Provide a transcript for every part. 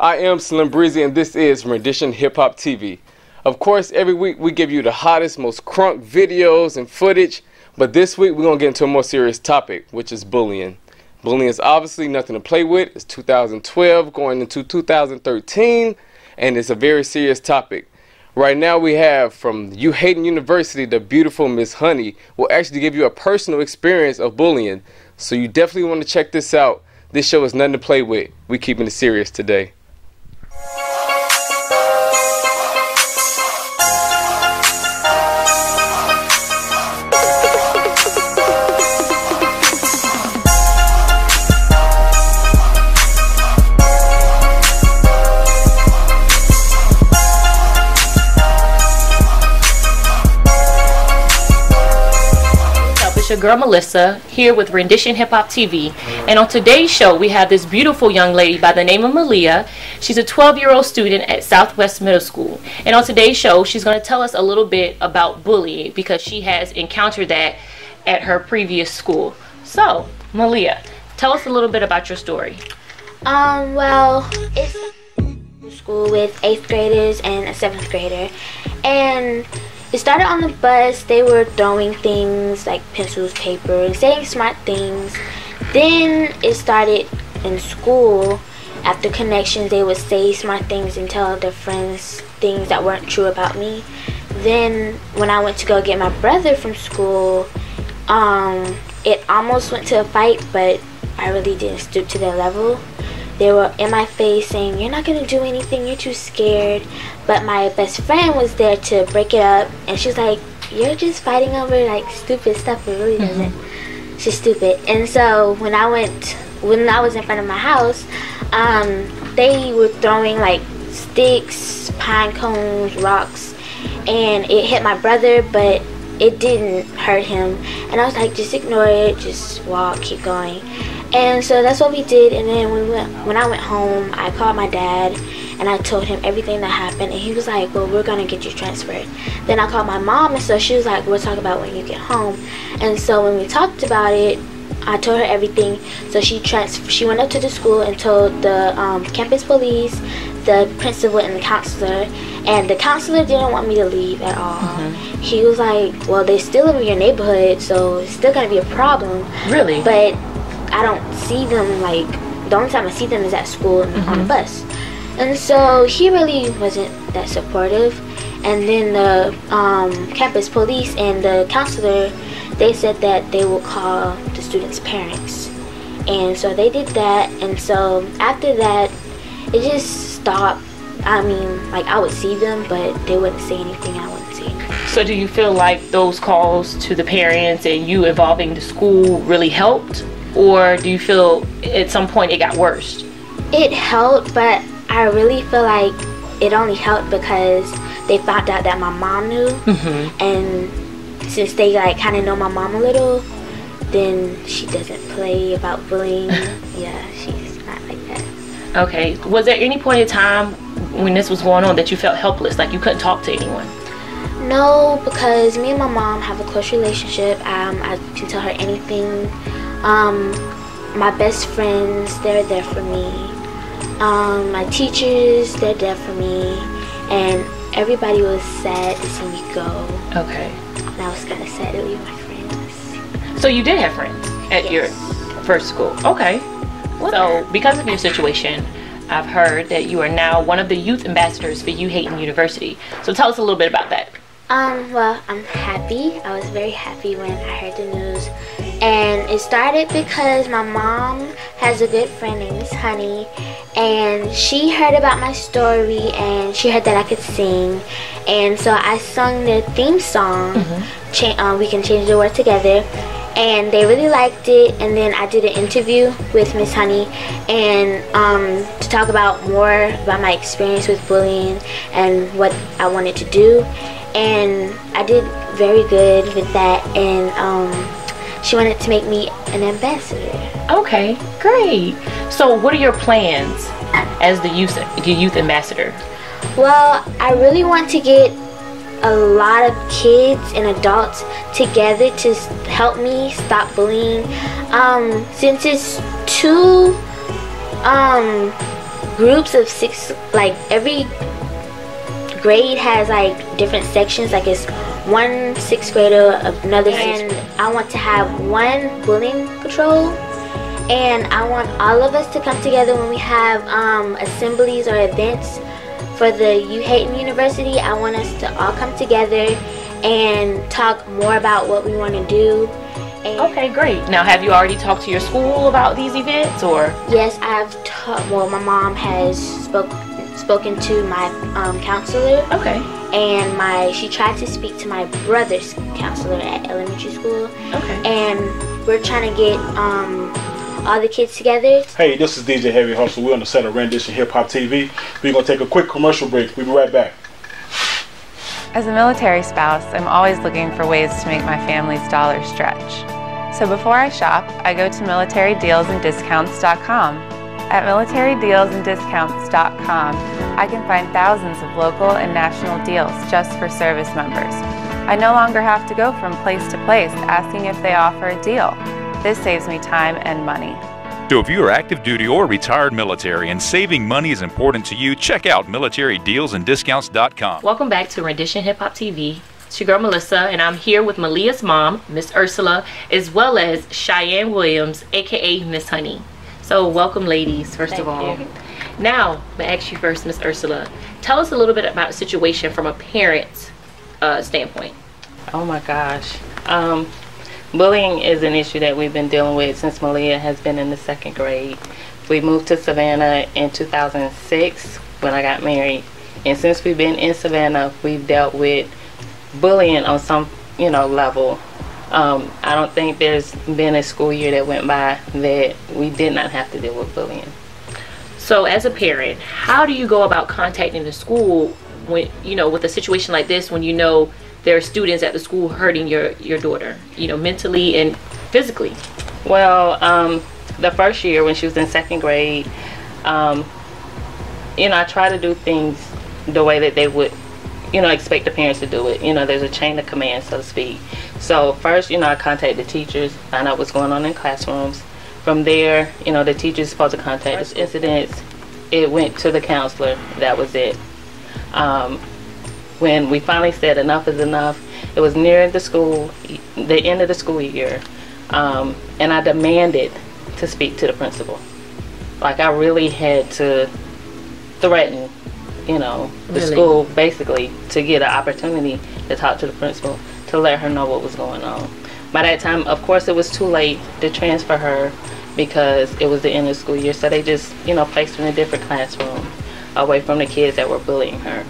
I am Slim Breezy, and this is Rendition Hip Hop TV. Of course, every week we give you the hottest, most crunk videos and footage, but this week we're going to get into a more serious topic, which is bullying. Bullying is obviously nothing to play with. It's 2012 going into 2013, and it's a very serious topic. Right now we have from Rendition University, the beautiful Miss Honey will actually give you a personal experience of bullying. So you definitely want to check this out. This show is nothing to play with. We're keeping it serious today. Your girl Melissa here with Rendition Hip Hop TV, and on today's show we have this beautiful young lady by the name of Malia. She's a 12-year-old student at Southwest Middle School, and on today's show she's going to tell us a little bit about bullying because she has encountered that at her previous school. So Malia, tell us a little bit about your story. Well, it's school with 8th graders and a 7th grader, and it started on the bus. They were throwing things like pencils, paper, saying smart things. Then it started in school. After connections, they would say smart things and tell their friends things that weren't true about me. Then when I went to go get my brother from school, it almost went to a fight, but I really didn't stoop to their level. They were in my face saying, "You're not gonna do anything, you're too scared." But my best friend was there to break it up, and she was like, "You're just fighting over like stupid stuff. It really doesn't. She's stupid." And so when I was in front of my house, they were throwing like sticks, pine cones, rocks, and it hit my brother, but it didn't hurt him. And I was like, "Just ignore it, just walk, keep going." And so that's what we did. And then when I went home, I called my dad and I told him everything that happened, and he was like, "Well, we're gonna get you transferred." Then I called my mom, and so she was like, "We'll talk about when you get home." And so when we talked about it, I told her everything. So she went up to the school and told the campus police, the principal, and the counselor. And the counselor didn't want me to leave at all. He was like, "Well, they still live in your neighborhood, so it's still gonna be a problem." Really? But I don't see them, like, the only time I see them is at school on the bus. And so he really wasn't that supportive. And then the campus police and the counselor, they said that they will call the students' parents. And so they did that. And so after that, it just stopped. I mean, like, I would see them, but they wouldn't say anything, and I wouldn't say anything. So do you feel like those calls to the parents and you involving the school really helped? Or do you feel at some point it got worse? It helped, but I really feel like it only helped because they found out that my mom knew. And since they like kind of know my mom a little, then she doesn't play about bullying. Yeah, she's not like that. Okay. Was there any point in time when this was going on that you felt helpless, like you couldn't talk to anyone? No, because me and my mom have a close relationship. I can tell her anything. My best friends, they're there for me. My teachers, they're there for me. And everybody was sad to see me go. Okay. And I was kind of sad to leave my friends. So you did have friends at your first school? Okay. So because of your situation, I've heard that you are now one of the youth ambassadors for Rendition University. So tell us a little bit about that. Well, I'm happy. I was very happy when I heard the news. And it started because my mom has a good friend named Miss Honey, and she heard about my story and she heard that I could sing, and so I sung the theme song, We Can Change the World Together, and they really liked it. And then I did an interview with Miss Honey and to talk about more about my experience with bullying and what I wanted to do, and I did very good with that. And she wanted to make me an ambassador. Okay, great. So what are your plans as the youth ambassador? Well, I really want to get a lot of kids and adults together to help me stop bullying. Since it's too groups of 6, like every grade has like different sections, like it's one 6th grader, another, and I want to have one bullying patrol, and I want all of us to come together when we have assemblies or events for the You Hating University. I want us to all come together and talk more about what we want to do. Okay, great. Now, have you already talked to your school about these events, or? Yes, I've well, my mom has spoken to my counselor. Okay. And she tried to speak to my brother's counselor at elementary school. Okay. And we're trying to get all the kids together. Hey, this is DJ Heavy Hustle. We're on the set of Rendition Hip Hop TV. We're gonna take a quick commercial break. We'll be right back. As a military spouse, I'm always looking for ways to make my family's dollars stretch. So before I shop, I go to militarydealsanddiscounts.com. At militarydealsanddiscounts.com, I can find thousands of local and national deals just for service members. I no longer have to go from place to place asking if they offer a deal. This saves me time and money. So if you are active duty or retired military and saving money is important to you, check out militarydealsanddiscounts.com. Welcome back to Rendition Hip Hop TV. It's your girl Melissa, and I'm here with Malia's mom, Miss Ursula, as well as Cheyenne Williams, aka Miss Honey. So welcome, ladies, first of all. Now, I'm gonna ask you first, Miss Ursula. Tell us a little bit about the situation from a parent's standpoint. Oh my gosh. Bullying is an issue that we've been dealing with since Malia has been in the 2nd grade. We moved to Savannah in 2006 when I got married. And since we've been in Savannah, we've dealt with bullying on some, level. I don't think there's been a school year that went by that we did not have to deal with bullying. So as a parent, how do you go about contacting the school when, with a situation like this, when there are students at the school hurting your daughter, mentally and physically? Well, the first year when she was in 2nd grade, I try to do things the way that they would, expect the parents to do it. There's a chain of command, so to speak. So first, I contact the teachers, find out what's going on in classrooms. From there, the teacher's supposed to contact us. Incidents, it went to the counselor. That was it. When we finally said enough is enough, it was near the end of the school year, and I demanded to speak to the principal. Like, I really had to threaten, the school basically to get an opportunity to talk to the principal, to let her know what was going on. By that time, of course, it was too late to transfer her because it was the end of the school year, so they just, placed her in a different classroom away from the kids that were bullying her.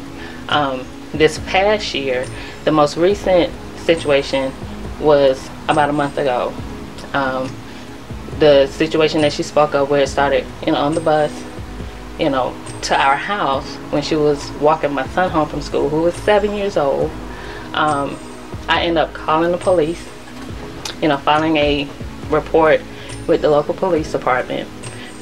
This past year, the most recent situation was about a month ago. The situation that she spoke of, where it started, on the bus, to our house when she was walking my son home from school, who was 7 years old. I ended up calling the police, filing a report with the local police department.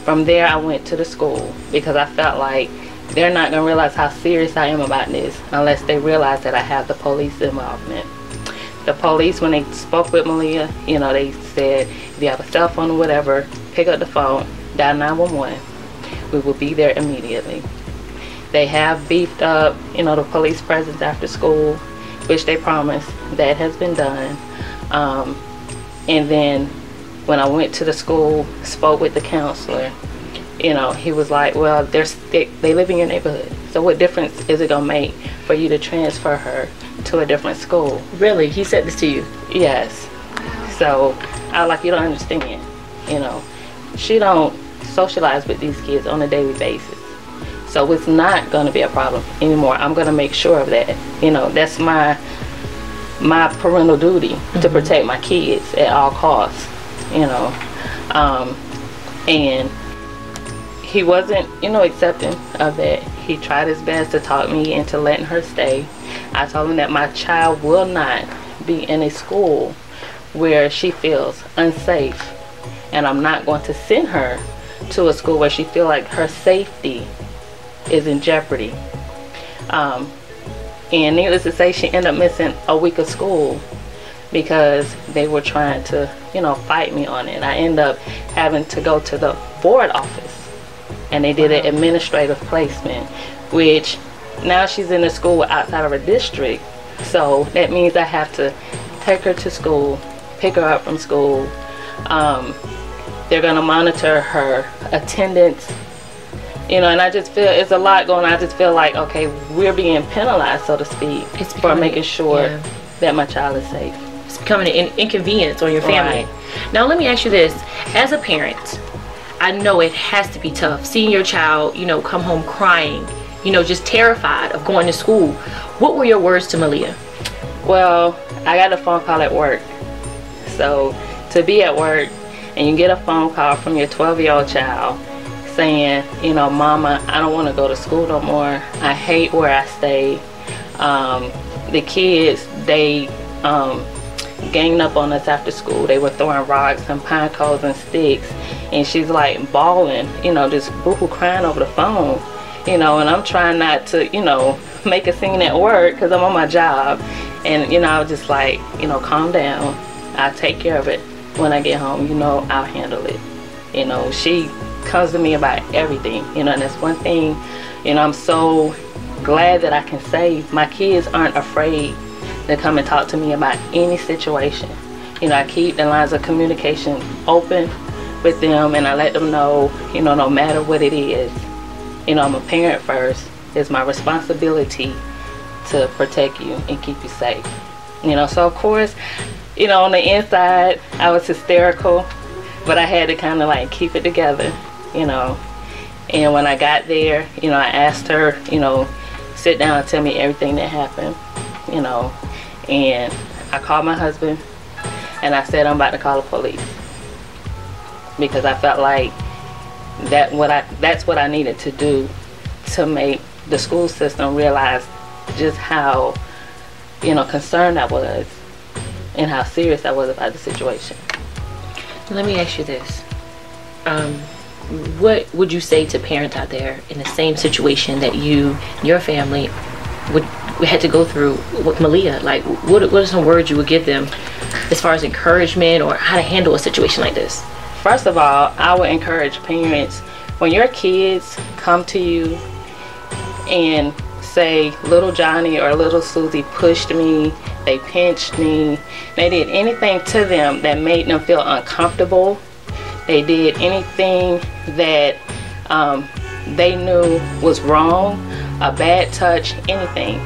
From there, I went to the school because I felt like they're not going to realize how serious I am about this unless they realize that I have the police involvement. The police, when they spoke with Malia, they said, if you have a cell phone or whatever, pick up the phone, dial 911. We will be there immediately. They have beefed up, the police presence after school, which they promised. That has been done. And then when I went to the school, spoke with the counselor, he was like, well, they live in your neighborhood, so what difference is it gonna make for you to transfer her to a different school? Really? He said this to you? Yes. So I was like, you don't understand. She don't socialize with these kids on a daily basis, so it's not gonna be a problem anymore. I'm gonna make sure of that. That's my parental duty, to protect my kids at all costs. And he wasn't, accepting of that. He tried his best to talk me into letting her stay. I told him that my child will not be in a school where she feels unsafe, and I'm not going to send her to a school where she feels like her safety is in jeopardy. And needless to say, she ended up missing a week of school because they were trying to, fight me on it. I ended up having to go to the board office and they did an administrative placement, which now she's in a school outside of her district. So that means I have to take her to school, pick her up from school. They're gonna monitor her attendance, you know, and I just feel it's a lot going on. I just feel like, okay, we're being penalized, so to speak, for making sure that my child is safe. It's becoming an inconvenience on your family. Right. Now let me ask you this, as a parent, I know it has to be tough seeing your child, you know, come home crying, you know, just terrified of going to school. What were your words to Malia? Well, I got a phone call at work. So to be at work and you get a phone call from your 12-year-old child saying, you know, Mama, I don't want to go to school no more. I hate where I stay. The kids, they ganged up on us after school. They were throwing rocks and pine cones and sticks. And she's like bawling, you know, just boo-hoo crying over the phone. You know, and I'm trying not to, you know, make a scene at work because I'm on my job. And, you know, I was just like, you know, calm down. I'll take care of it when I get home. You know, I'll handle it. You know, she comes to me about everything, you know, and that's one thing, you know, I'm so glad that I can say my kids aren't afraid to come and talk to me about any situation. You know, I keep the lines of communication open with them, and I let them know, you know, no matter what it is, you know, I'm a parent first. It's my responsibility to protect you and keep you safe. You know, so of course, you know, on the inside, I was hysterical, but I had to kind of like keep it together, you know. And when I got there, you know, I asked her, you know, sit down and tell me everything that happened, you know. And I called my husband and I said, I'm about to call the police, because I felt like that's what I needed to do to make the school system realize just how, you know, concerned I was and how serious I was about the situation. Let me ask you this. What would you say to parents out there in the same situation that you and your family had to go through with Malia? Like, what are some words you would give them as far as encouragement or how to handle a situation like this? First of all, I would encourage parents, when your kids come to you and say, little Johnny or little Susie pushed me, they pinched me, they did anything to them that made them feel uncomfortable, they did anything that they knew was wrong, a bad touch, anything,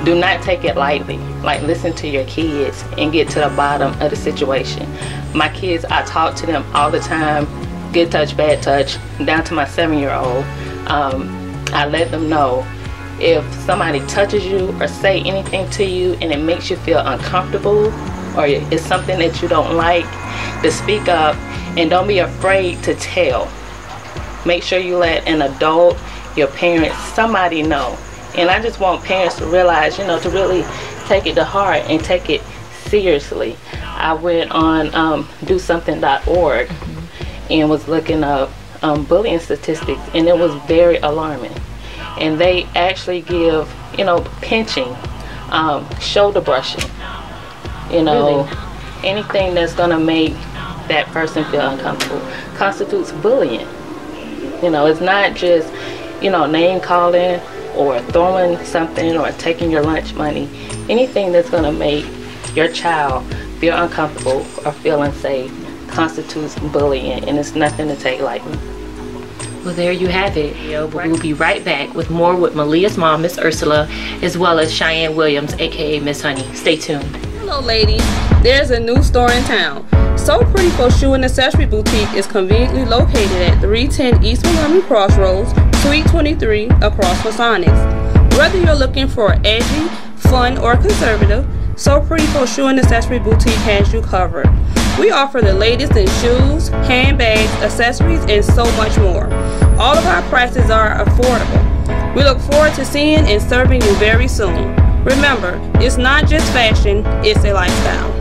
do not take it lightly. Like, listen to your kids and get to the bottom of the situation. My kids, I talk to them all the time, good touch, bad touch, down to my 7-year-old. I let them know if somebody touches you or say anything to you and it makes you feel uncomfortable or it's something that you don't like, to speak up and don't be afraid to tell. Make sure you let an adult, your parents, somebody know. And I just want parents to realize, you know, to really take it to heart and take it seriously. I went on DoSomething.org and was looking up bullying statistics, and it was very alarming. And they actually give, you know, pinching, shoulder brushing, you know, really? Anything that's gonna make that person feel uncomfortable constitutes bullying. You know, it's not just, you know, name calling or throwing something or taking your lunch money. Anything that's gonna make your child feel uncomfortable or feel unsafe constitutes bullying, and it's nothing to take lightly. Well, there you have it. We'll be right back with more with Malia's mom, Miss Ursula, as well as Cheyenne Williams, aka Miss Honey. Stay tuned. Hello ladies, there's a new store in town. So Pretty for Shoe and Accessory Boutique is conveniently located at 310 East Montgomery Crossroads, Suite 23, across from Sonics. Whether you're looking for edgy, fun, or conservative, So Pretty for Shoe and Accessory Boutique has you covered. We offer the latest in shoes, handbags, accessories, and so much more. All of our prices are affordable. We look forward to seeing and serving you very soon. Remember, it's not just fashion, it's a lifestyle.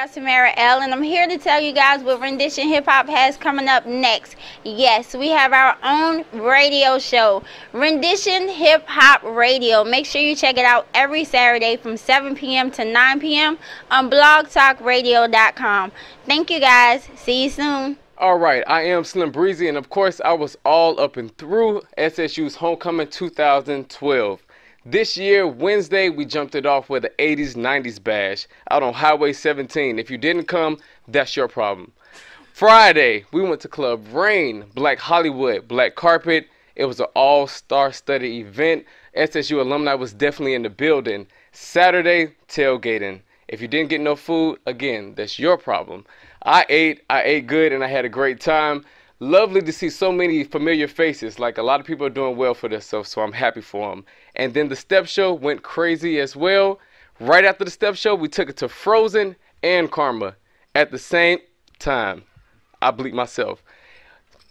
Samara L, and I'm here to tell you guys what Rendition Hip Hop has coming up next. Yes, we have our own radio show, Rendition Hip Hop Radio. Make sure you check it out every Saturday from 7 p.m. to 9 p.m. on blogtalkradio.com. Thank you guys. See you soon. All right, I am Slim Breezy, and of course I was all up and through SSU's Homecoming 2012. This year, Wednesday, we jumped it off with the 80s, 90s bash out on Highway 17. If you didn't come, that's your problem. Friday, we went to Club Rain, Black Hollywood, Black Carpet. It was an all-star studded event. SSU alumni was definitely in the building. Saturday, tailgating. If you didn't get no food, again, that's your problem. I ate good, and I had a great time. Lovely to see so many familiar faces. Like, a lot of people are doing well for themselves, so I'm happy for them. And then the step show went crazy as well. Right after the step show, we took it to Frozen and Karma at the same time. I bleeped myself.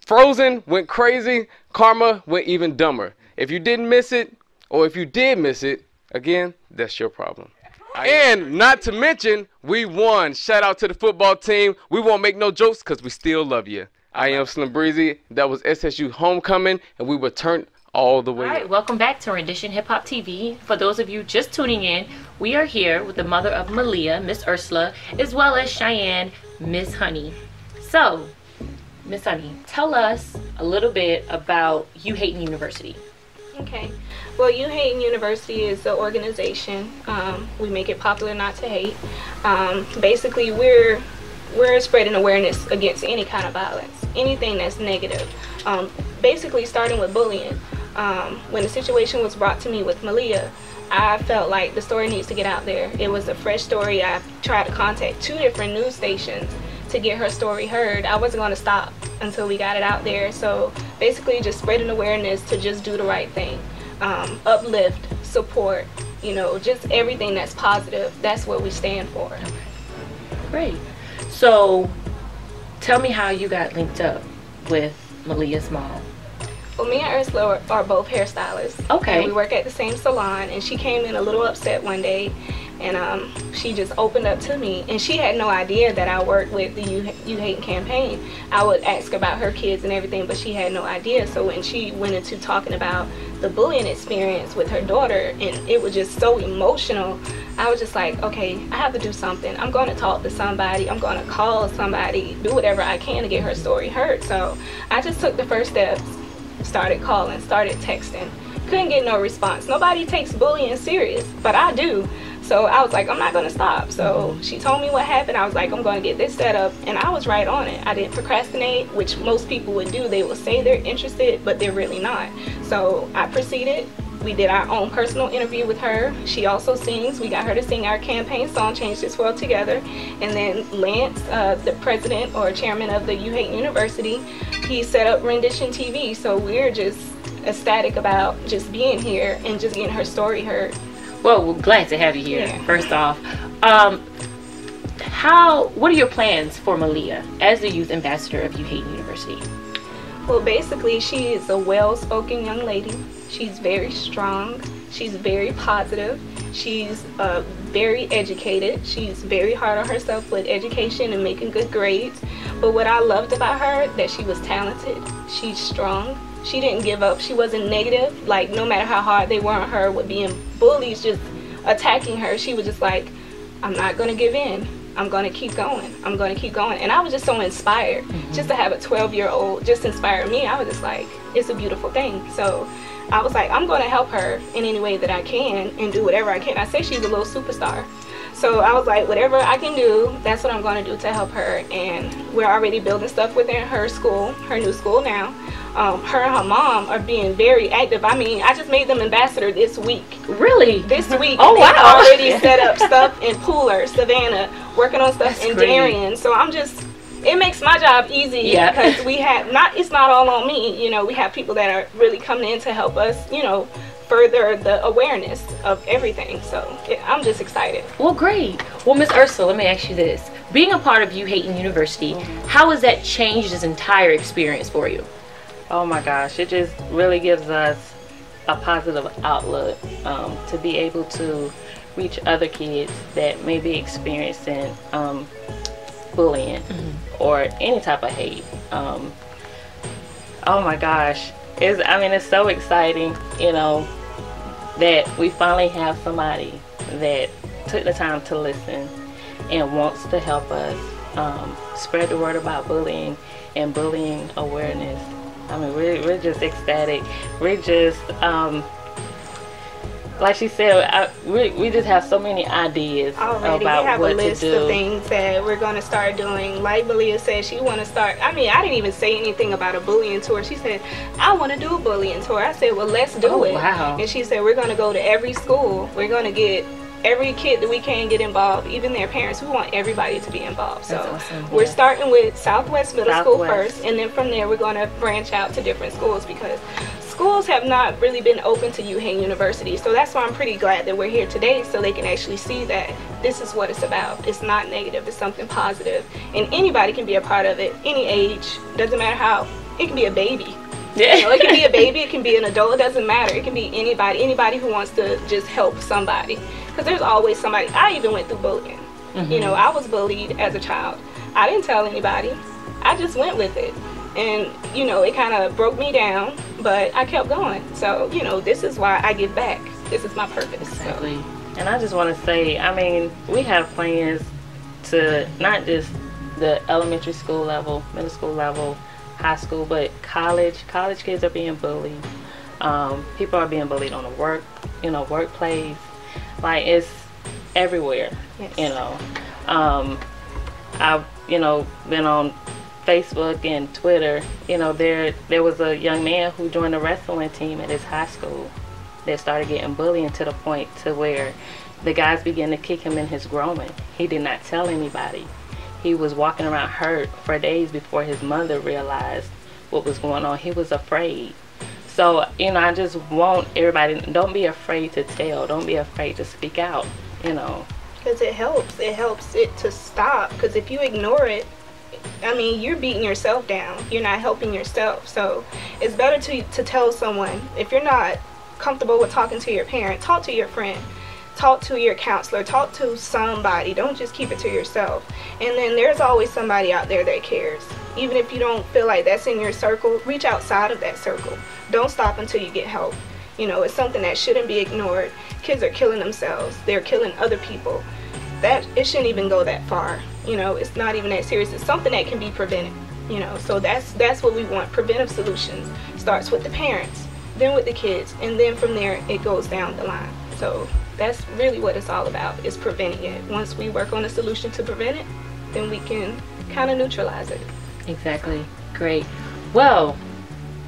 Frozen went crazy. Karma went even dumber. If you didn't miss it, or if you did miss it, again, that's your problem. And not to mention, we won. Shout out to the football team. We won't make no jokes because we still love you. I am Slim Breezy. That was SSU Homecoming, and we were turned all the way up. All right, welcome back to Rendition Hip Hop TV. For those of you just tuning in, we are here with the mother of Malia, Miss Ursula, as well as Cheyenne, Miss Honey. So, Miss Honey, tell us a little bit about You Hatin' University. Okay. Well, You Hatin' University is the organization. We make it popular not to hate. Basically, we're spreading awareness against any kind of violence, anything that's negative. Basically, starting with bullying. When the situation was brought to me with Malia, I felt like the story needs to get out there. It was a fresh story. I tried to contact 2 different news stations to get her story heard. I wasn't going to stop until we got it out there. So basically just spreading awareness to just do the right thing. Uplift, support, you know, just everything that's positive. That's what we stand for. Okay. Great. So tell me how you got linked up with Malia's mom. Well, me and Ursula are both hairstylists. Okay. And we work at the same salon, and she came in a little upset one day, and she just opened up to me, and she had no idea that I worked with the You Hatin' campaign. I would ask about her kids and everything, but she had no idea. So when she went into talking about the bullying experience with her daughter, and it was just so emotional, I was just like, okay, I have to do something. I'm going to talk to somebody. I'm going to call somebody, do whatever I can to get her story heard. So I just took the first steps, started calling, started texting. Couldn't get no response. Nobody takes bullying serious, but I do. So I was like, I'm not going to stop. So she told me what happened. I was like, I'm going to get this set up. And I was right on it. I didn't procrastinate, which most people would do. They will say they're interested, but they're really not. So I proceeded. We did our own personal interview with her. She also sings. We got her to sing our campaign song, Change This World Together. And then Lance, the president or chairman of the You Hatin' University, he set up Rendition TV. So we're just ecstatic about just being here and just getting her story heard. Well, we're glad to have you here, Yeah. First off. What are your plans for Malia as the youth ambassador of You Hatin' University? Well, basically, she is a well-spoken young lady. She's very strong. She's very positive. She's very educated. She's very hard on herself with education and making good grades. But what I loved about her, that she was talented. She's strong. She didn't give up. She wasn't negative. Like, no matter how hard they were on her with being bullies just attacking her, she was just like, I'm not going to give in. I'm going to keep going. I'm going to keep going. And I was just so inspired. Just to have a 12-year-old just inspire me, I was just like, it's a beautiful thing. So I was like, I'm going to help her in any way that I can and do whatever I can. I say she's a little superstar. So I was like, whatever I can do, that's what I'm going to do to help her. And we're already building stuff within her school, her new school now. Her and her mom are being very active. I mean, I just made them ambassador this week. Really? This week. Oh, They've wow. already set up stuff in Pooler, Savannah, working on stuff in Darien. So I'm just, it makes my job easy. Yeah. Because we have, it's not all on me. You know, we have people that are really coming in to help us, you know, further the awareness of everything. So I'm just excited. Well, great. Well, Miss Ursula, let me ask you this. Being a part of You Hatin' University, how has that changed this entire experience for you? Oh my gosh, it just really gives us a positive outlook to be able to reach other kids that may be experiencing bullying or any type of hate. Oh my gosh, it's so exciting, you know, that we finally have somebody that took the time to listen and wants to help us spread the word about bullying and bullying awareness. I mean, we're just ecstatic. We're just, like she said, we just have so many ideas already. About we have what a list to do. of things that we're going to start doing. Like Malia said, she want to start. I mean, I didn't even say anything about a bullying tour. She said, I want to do a bullying tour. I said, well, let's do it. Wow. And she said, we're going to go to every school. We're going to get every kid that we can get involved, even their parents. We want everybody to be involved. So awesome. We're starting with Southwest Middle School first, and then from there we're going to branch out to different schools, because schools have not really been open to UHATE University. So that's why I'm pretty glad that we're here today, so they can actually see that this is what it's about. It's not negative, it's something positive, and anybody can be a part of it, any age, doesn't matter how. It can be a baby. Yeah. You know, it can be a baby, it can be an adult, it doesn't matter. It can be anybody who wants to just help somebody. Because there's always somebody. I even went through bullying. You know, I was bullied as a child. I didn't tell anybody. I just went with it. And, you know, it kind of broke me down, but I kept going. So, you know, this is why I give back. This is my purpose. Exactly. So. And I just want to say, I mean, we have plans to not just the elementary school level, middle school level, high school, but college. College kids are being bullied. People are being bullied on the workplace. Like, it's everywhere. Yes. You know. I've, you know, been on Facebook and Twitter. You know, there was a young man who joined a wrestling team at his high school that started getting bullied to the point to where the guys began to kick him in his groin. He did not tell anybody. He was walking around hurt for days before his mother realized what was going on. He was afraid. So, you know, I just want everybody, don't be afraid to tell. Don't be afraid to speak out, you know. Because it helps. It helps it to stop. Because if you ignore it, I mean, you're beating yourself down. You're not helping yourself. So it's better to tell someone. If you're not comfortable with talking to your parent, talk to your friend. Talk to your counselor. Talk to somebody. Don't just keep it to yourself. And then there's always somebody out there that cares. Even if you don't feel like that's in your circle, reach outside of that circle. Don't stop until you get help. You know, it's something that shouldn't be ignored. Kids are killing themselves. They're killing other people. It shouldn't even go that far. You know, it's not even that serious. It's something that can be prevented. You know, so that's what we want. Preventive solutions. Starts with the parents, then with the kids, and then from there it goes down the line. So that's really what it's all about, is preventing it. Once we work on a solution to prevent it, then we can kind of neutralize it. Exactly. Great. Well,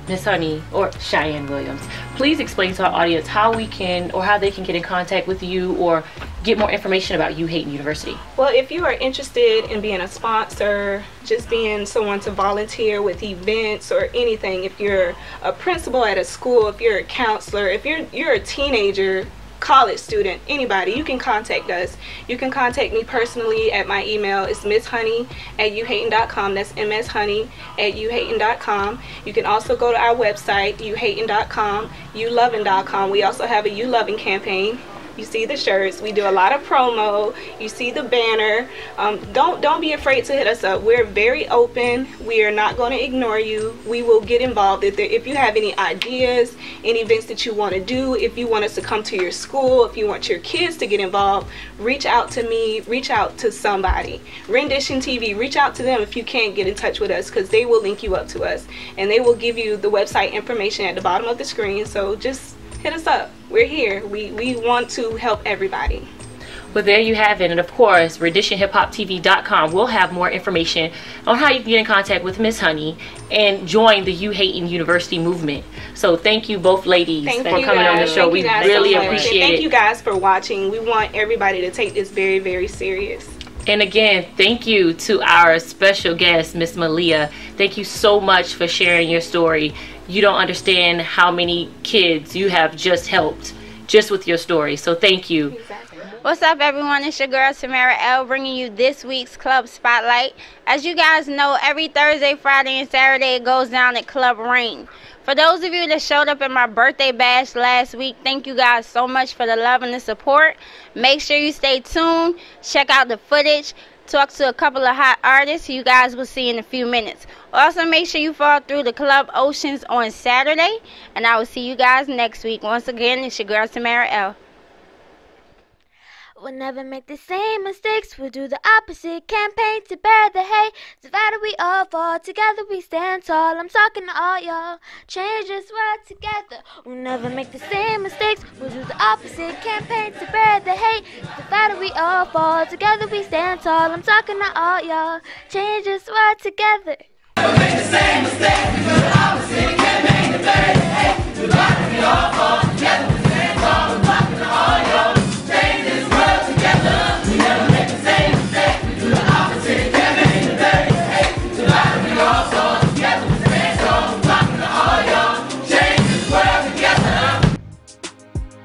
Miss Honey, or Cheyenne Williams, please explain to our audience how we can, or how they can get in contact with you or get more information about UHATE University. Well, if you are interested in being a sponsor, just being someone to volunteer with events or anything, if you're a principal at a school, if you're a counselor, if you're a teenager, college student, anybody, you can contact us. You can contact me personally at my email. It's misshoney@uhaten.com. That's mshoney@uhaten.com. You can also go to our website, uhaten.com, ulovin.com. We also have a You Lovin' campaign. You see the shirts. We do a lot of promo. You see the banner. Don't be afraid to hit us up. We're very open. We are not going to ignore you. We will get involved. If you have any ideas, any events that you want to do, if you want us to come to your school, if you want your kids to get involved, reach out to me. Reach out to somebody. Rendition TV, reach out to them if you can't get in touch with us, because they will link you up to us. And they will give you the website information at the bottom of the screen. So just hit us up. We're here. We want to help everybody. Well, there you have it. And of course, RenditionHipHopTV.com will have more information on how you can get in contact with Miss Honey and join the UHATE University movement. So thank you both ladies for coming on the show. We really appreciate it. Thank you guys for watching. We want everybody to take this very, very serious. And again, thank you to our special guest, Miss Malia. Thank you so much for sharing your story. You don't understand how many kids you have just helped just with your story. So thank you. What's up, everyone? It's your girl Samara L, bringing you this week's Club Spotlight. As you guys know, every Thursday, Friday, and Saturday it goes down at Club Rain. For those of you that showed up at my birthday bash last week, thank you guys so much for the love and the support. Make sure you stay tuned, check out the footage, talk to a couple of hot artists who you guys will see in a few minutes. Also, make sure you follow through the Club Oceans on Saturday, and I will see you guys next week. Once again, it's your girl Samara L. We'll never make the same mistakes. We'll do the opposite. Campaign to bear the hate. Divided we all fall. Together we stand tall. I'm talking to all y'all. Change this world together. We'll never make the same mistakes. We'll do the opposite. Campaign to bear the hate. Divided we all fall. Together we stand tall. I'm talking to all y'all. Change this world together. Never make the same mistake. We do the opposite. Campaign to bear the hate. Divided we all fall. Together we stand tall. I'm talking to all y'all. Change this world together. We never make the same mistake. We do the opposite. Campaign to bury the hate. Divided we all fall. Together we stand tall. I'm talking to all y'all. Change this world together.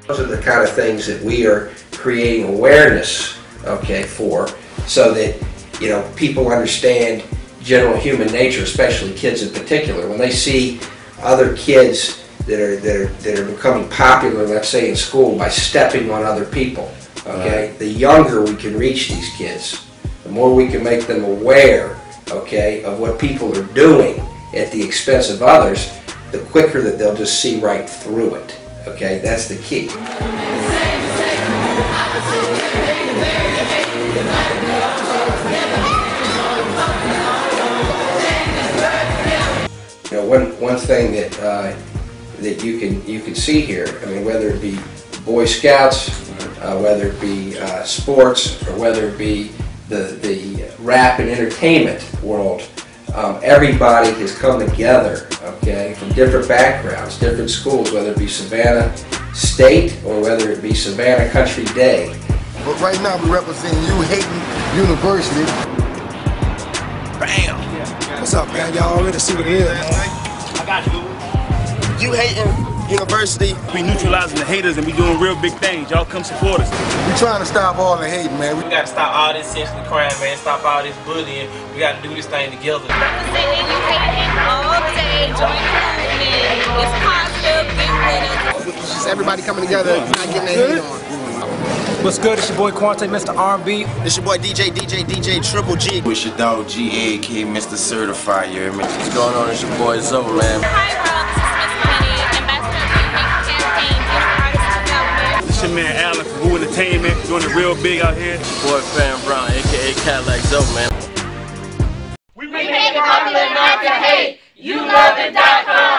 Those are the kind of things that we are creating awareness, okay, for, so that, you know, people understand general human nature, especially kids in particular. When they see other kids that are becoming popular, let's say in school, by stepping on other people. Okay, the younger we can reach these kids, the more we can make them aware, okay, of what people are doing at the expense of others, the quicker that they'll just see right through it. Okay, that's the key. You know, one thing that you can see here, I mean, whether it be Boy Scouts, whether it be sports, or whether it be the rap and entertainment world, everybody has come together, okay, from different backgrounds, different schools, whether it be Savannah State or whether it be Savannah Country Day. But right now we represent U-Hating University. Bam! What's up, man? Y'all already see what it is, man. I got you. U-Hating University. We neutralizing the haters and we doing real big things. Y'all come support us. We trying to stop all the hating, man. We gotta stop all this senseless crime, man. Stop all this bullying. We gotta do this thing together. Representing U-Hating all day. Join the movement. It's positive. Get with us. It's just everybody coming together, not getting their hate on. What's good? It's your boy Quante, Mr. R&B. It's your boy DJ Triple G. It's your dog G.A.K. Mr. Certifier. What's going on? It's your boy Zoe, man. Hi, bro. This is Miss Money, ambassador of U-Hating Campaign, Youth Artist Development. This your man Allen from Who Entertainment, doing it real big out here. Boy Fan Brown, a.k.a. Cadillac Zoe, man. We make it popular not to hate. YouLoveIt.com.